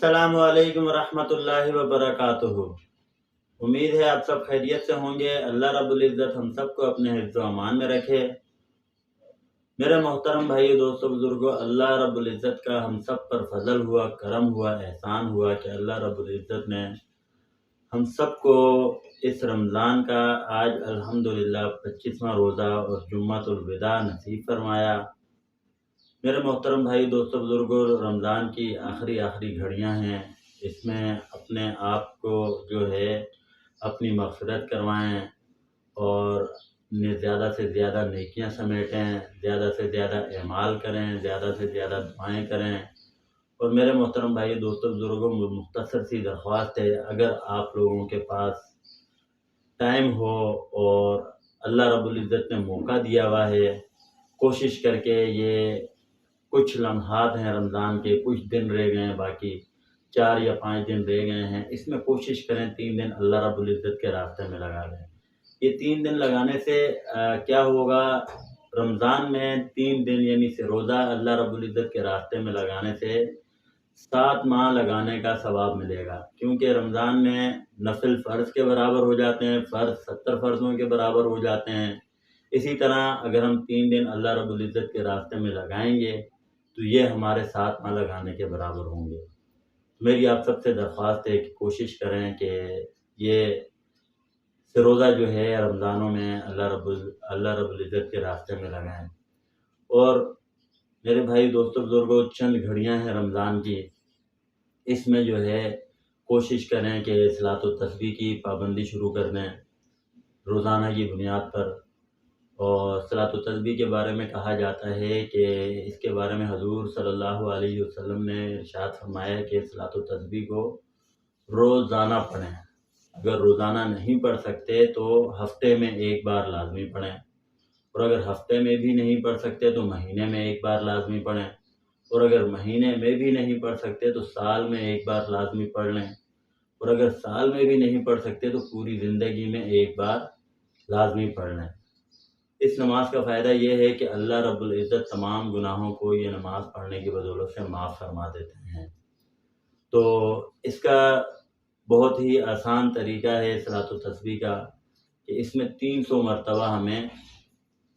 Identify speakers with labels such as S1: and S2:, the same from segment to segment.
S1: अस्सलामु अलैकुम रहमतुल्लाहि व बरकातुहू। उम्मीद है आप सब खैरियत से होंगे। अल्लाह रब्बुल इज़्ज़त हम सबको अपने हिफ्ज़ व अमान में रखे। मेरे मोहतरम भाई दोस्तों बुजुर्गों, अल्लाह रब्बुल इज़्ज़त का हम सब पर फजल हुआ, करम हुआ, एहसान हुआ कि अल्लाह रब्बुल इज़्ज़त ने हम सबको इस रमज़ान का आज अल्हम्दुलिल्लाह 25वां रोज़ा और जुम्मतुल विदा नसीब फरमाया। मेरे मोहतरम भाई दोस्तों बुजुर्गों, रमज़ान की आखिरी घड़ियां हैं। इसमें अपने आप को जो है अपनी मग़फ़िरत करवाएं और ज़्यादा से ज़्यादा नेकियां समेटें, ज़्यादा से ज़्यादा एमाल करें, ज़्यादा से ज़्यादा दुआएं करें। और मेरे मोहतरम भाई दोस्तों बुजुर्गों, मुख्तसर सी दरख्वास्त है, अगर आप लोगों के पास टाइम हो और अल्लाह रब्बुल इज़्ज़त ने मौका दिया हुआ है, कोशिश करके ये कुछ लम्हात हैं रमज़ान के, कुछ दिन रह गए हैं, बाकी 4 या 5 दिन रह गए हैं, इसमें कोशिश करें 3 दिन अल्लाह रब्बुल इज़्ज़त के रास्ते में लगा दें। ये 3 दिन लगाने से क्या होगा, रमज़ान में 3 दिन यानी से रोज़ा अल्लाह रब्बुल इज़्ज़त के रास्ते में लगाने से 7 माह लगाने का सवाब मिलेगा, क्योंकि रमज़ान में नफिल फ़र्ज़ के बराबर हो जाते हैं, फ़र्ज़ 70 फ़र्ज़ों के बराबर हो जाते हैं। इसी तरह अगर हम 3 दिन अल्लाह रब्बुल इज़्ज़त के रास्ते में लगाएंगे तो ये हमारे 7 माह लगाने के बराबर होंगे। मेरी आप सबसे दरख्वास्त है कि कोशिश करें कि ये रोज़ा जो है रमज़ानों में अल्लाह रब्बुल इज़्ज़त के रास्ते में लगाएं। और मेरे भाई दोस्तों बुजुर्गों, चंद घड़ियां हैं रमज़ान की, इसमें जो है कोशिश करें कि सलात व तस्बीह की पाबंदी शुरू कर दें रोज़ाना की बुनियाद पर। और सलात व तस्बीह के बारे में कहा जाता है कि इसके बारे में हजूर सल्लल्लाहु अलैहि वसल्लम ने इरशाद फरमाया कि सलात व तस्बीह को रोज़ाना पढ़ें। अगर रोज़ाना नहीं पढ़ सकते तो हफ्ते में एक बार लाजमी पढ़ें, और अगर हफ्ते में भी नहीं पढ़ सकते तो महीने में एक बार लाजमी पढ़ें, और अगर महीने में भी नहीं पढ़ सकते तो साल में एक बार लाजमी पढ़ लें, और अगर साल में भी नहीं पढ़ सकते तो पूरी ज़िंदगी में एक बार लाजमी पढ़ लें। इस नमाज का फ़ायदा ये है कि अल्लाह रब्बुल इज़्ज़त तमाम गुनाहों को ये नमाज़ पढ़ने की बदौलत से माफ़ फरमा देते हैं। तो इसका बहुत ही आसान तरीका है सलात व तस्बीह का, कि इसमें 300 मरतबा हमें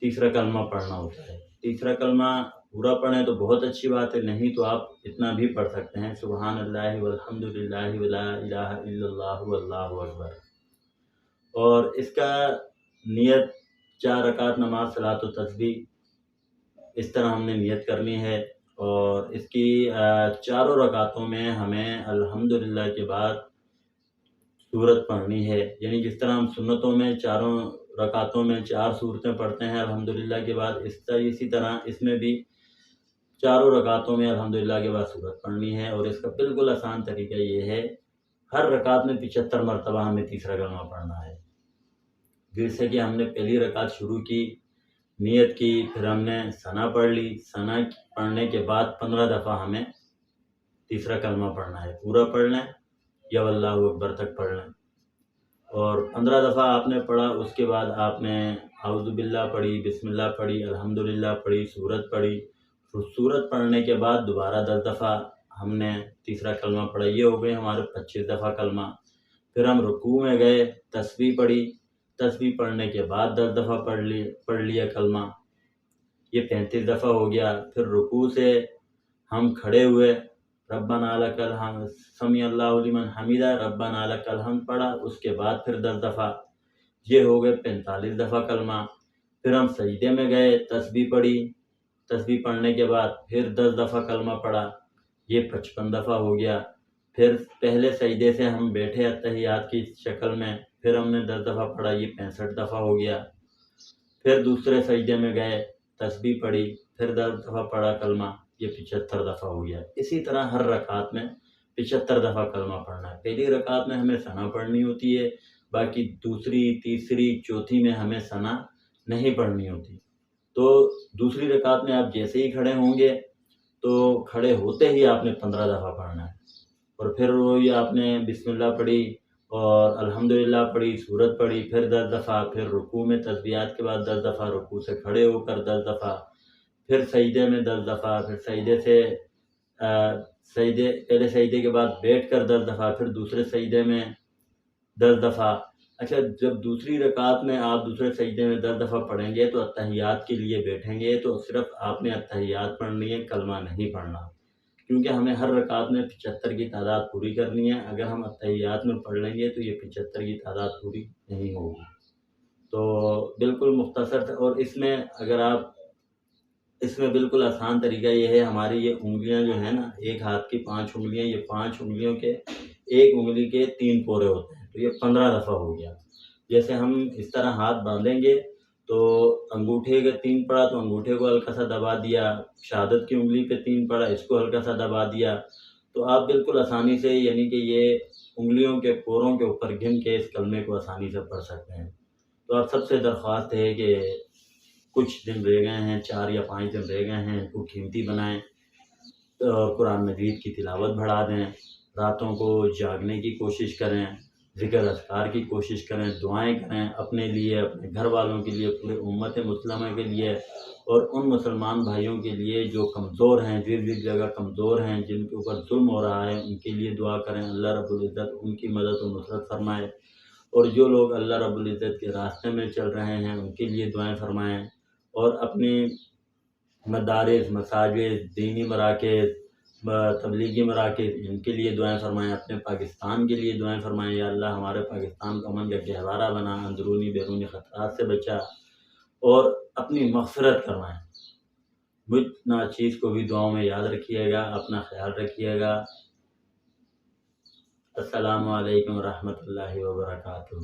S1: तीसरा कलमा पढ़ना होता है। तीसरा कलमा पूरा पढ़ें तो बहुत अच्छी बात है, नहीं तो आप इतना भी पढ़ सकते हैं, सुबहानल्लाहि वल्हम्दुलिल्लाहि वला इलाहा इल्लल्लाहु वल्लाहु अकबर। और इसका नियत 4 रकात नमाज सलात व तस्बीह इस तरह हमने नियत करनी है। और इसकी चारों रकातों में हमें अल्हम्दुलिल्लाह के बाद सूरत पढ़नी है, यानी जिस तरह हम सुन्नतों में चारों रकातों में 4 सूरतें पढ़ते हैं अल्हम्दुलिल्लाह के बाद, इसी तरह इसमें भी चारों रकातों में अल्हम्दुलिल्लाह के बाद सूरत पढ़नी है। और इसका बिल्कुल आसान तरीका ये है, हर रकात में 75 मरतबा हमें तीसरा कलमा पढ़ना है। जैसे कि हमने पहली रकात शुरू की, नियत की, फिर हमने सना पढ़ ली, सना पढ़ने के बाद 15 दफ़ा हमें तीसरा कलमा पढ़ना है, पूरा पढ़ लें या वल्लाहु अकबर तक पढ़ लें। और 15 दफ़ा आपने पढ़ा, उसके बाद आपने आऊज़ु बिल्लाह पढ़ी, बिस्मिल्लाह पढ़ी, अल्हम्दुलिल्लाह पढ़ी, सूरत पढ़ी। फिर सूरत पढ़ने के बाद दोबारा 10 दफ़ा हमने तीसरा कलमा पढ़ा, ये हो गए हमारे 25 दफ़ा कलमा। फिर हम रुकू में गए, तस्बीह पढ़ी, तस्बीह पढ़ने के बाद 10 दफ़ा पढ़ लिया कलमा, ये 35 दफ़ा हो गया। फिर रुकू से हम खड़े हुए, रब्बना लकल हम्द, समी अल्लाहु लिमन हमीदा, रब्बना लकल हम्द पढ़ा, उसके बाद फिर 10 दफ़ा, ये हो गए 45 दफ़ा कलमा। फिर हम सजदे में गए, तस्बीह पढ़ी, तस्बीह पढ़ने के बाद फिर 10 दफ़ा कलमा पढ़ा, ये 55 दफ़ा हो गया। फिर पहले सजदे से हम बैठे अत्तहियात की शक्ल में, फिर हमने 10 दफ़ा पढ़ा, ये 65 दफ़ा हो गया। फिर दूसरे सजदे में गए, तस्बीह पढ़ी, फिर 10 दफ़ा पढ़ा कलमा, ये 75 दफ़ा हो गया। इसी तरह हर रकात में 75 दफ़ा कलमा पढ़ना है। पहली रकात में हमें सना पढ़नी होती है, बाकी दूसरी, तीसरी, चौथी में हमें सना नहीं पढ़नी होती। तो दूसरी रकात में आप जैसे ही खड़े होंगे तो खड़े होते ही आपने 15 दफ़ा पढ़ना है। और फिर वही आपने बिस्मिल्लाह पढ़ी और अल्हम्दुलिल्लाह पढ़ी, सूरत पढ़ी, फिर 10 दफ़ा, फिर रुकू में तस्बीहात के बाद 10 दफ़ा, रुकू से खड़े होकर 10 दफ़ा, फिर सजदे में 10 दफ़ा, फिर सजदे से سجدے پہلے سجدے کے بعد بیٹھ کر 10 دفعہ، پھر دوسرے سجدے میں 10 دفعہ۔ اچھا، جب دوسری رکعت میں آپ دوسرے سجدے میں 10 دفعہ پڑھیں گے تو اتحیات کے لیے بیٹھیں گے تو صرف آپ نے اتحیات پڑھنی ہے، کلمہ نہیں پڑھنا، کیونکہ ہمیں ہر رکعت میں 75 کی تعداد پوری کرنی ہے۔ اگر ہم اتحیات میں پڑھ لیں گے تو یہ 75 کی تعداد پوری نہیں ہوگی۔ تو بالکل مختصر اور اس میں بالکل آسان طریقہ یہ ہے، ہماری یہ انگلیاں جو ہیں نا، ایک ہاتھ کی 5 انگلیاں، یہ 5 انگلیوں کے ایک انگلی کے 3 پورے ہوتے ہیں، تو یہ 15 دفعہ ہو گیا۔ جیسے ہم اس طرح ہاتھ باندھیں گے تو انگوٹھے کے 3 پڑا تو انگوٹھے کو ہلکا سا دبا دیا، شہادت کی انگلی پہ 3 پڑا، اس کو ہلکا سا دبا دیا، تو آپ بالکل آسانی سے، یعنی کہ یہ انگلیوں کے پوروں کے اوپر گن کے اس کلمے کو آسانی سے پڑھ سکتے ہیں۔ تو آپ سب سے درخواست ہے کہ کچھ دن رہ گئے ہیں، 4 یا 5 دن رہ گئے ہیں، کو قیمتی بنائیں اور قرآن مجید کی تلاوت بڑھا دیں، راتوں کو جاگنے کی کوشش کریں، ذکر اذکار کی کوشش کریں، دعائیں کریں اپنے لیے، اپنے گھر والوں کے لیے، پورے امت مسلمہ کے لیے، اور ان مسلمان بھائیوں کے لیے جو کمزور ہیں، جس جگہ کمزور ہیں، جن کے اوپر ظلم ہو رہا ہے، ان کے لیے دعا کریں، اللہ رب العزت ان کی مدد و نصرت فرمائے، اور جو لوگ اللہ رب العزت کے راستے میں چل رہے ہیں ان کے لیے دعائیں فرمائیں، اور اپنے مدارس، مساجد، دینی مراکز، تبلیغی مراکز، ان کے لیے دعائیں فرمائیں، اپنے پاکستان کے لیے دعائیں فرمائیں، یا اللہ ہمارے پاکستان کو امن کا گہوارہ بنا، اندرونی بیرونی خطرات سے بچا، اور اپنی مغفرت کروائیں۔ مجھ ناچیز کو بھی دعاؤں میں یاد رکھیے گا، اپنا خیال رکھیے گا۔ السلام علیکم ورحمۃ اللہ وبرکاتہ۔